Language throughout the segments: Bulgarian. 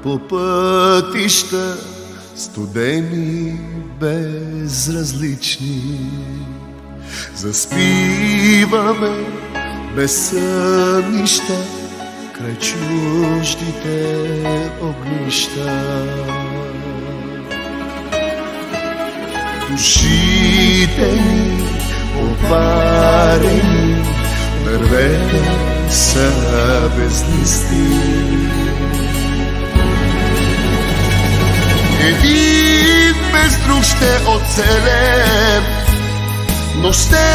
по пътища студени, безразлични. Заспиваме без сънища край чуждите огнища. Душите ни опарени, дървета са без листи. Един без друг ще оцелем, но ще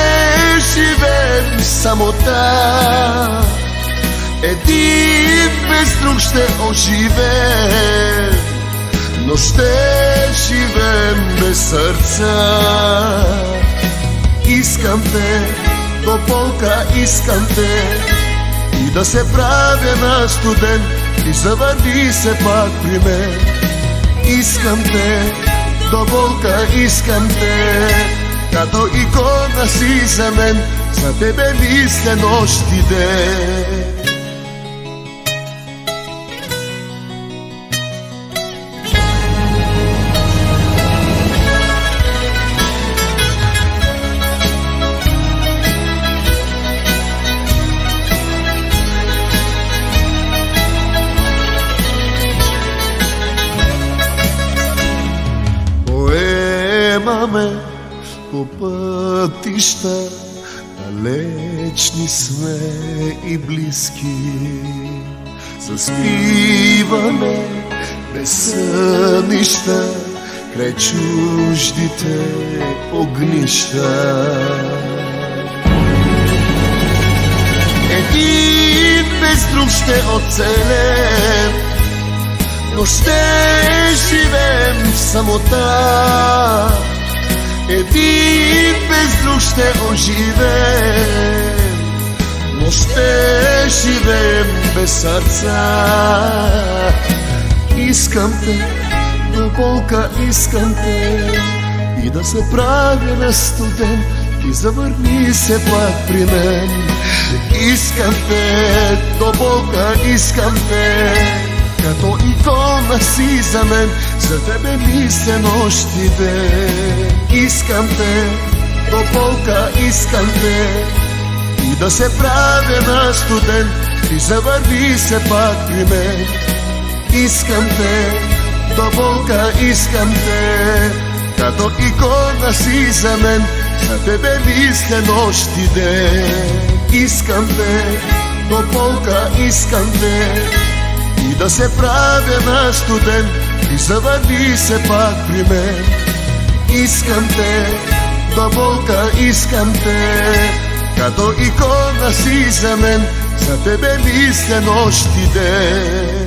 живеем в самота. Един без друг ще оживеем, но ще живеем без сърца. Искам те, до болка искам те, и да се правя на студент, и завърни се пак при мен. Искам те, до болка искам те, като икона си за мен, за тебе мисля нощ и ден. Поемаме по пътища, далечни сме и близки. Заспиваме без сънища край чуждите огнища. Един без друг ще оцелем, но ще живеем в самота. Един без друг ще оживеем, но ще живеем без сърца. Искам те, до болка искам те, и да се правя на студент, и завърни се пак при мен. Искам те, до болка искам те, като икона си за мен, за тебе мисля нощ и ден. Искам те, до болка искам те, и да се правя на студент, и завърни се пак при мен. Искам те, до болка искам те, като икона си за мен, за тебе мисля нощ и ден. Искам те, до болка искам те, и да се правя на студент, и завърни се пак при мен. Искам те, до болка искам те, като икона си за мен, за тебе мисля нощ и ден.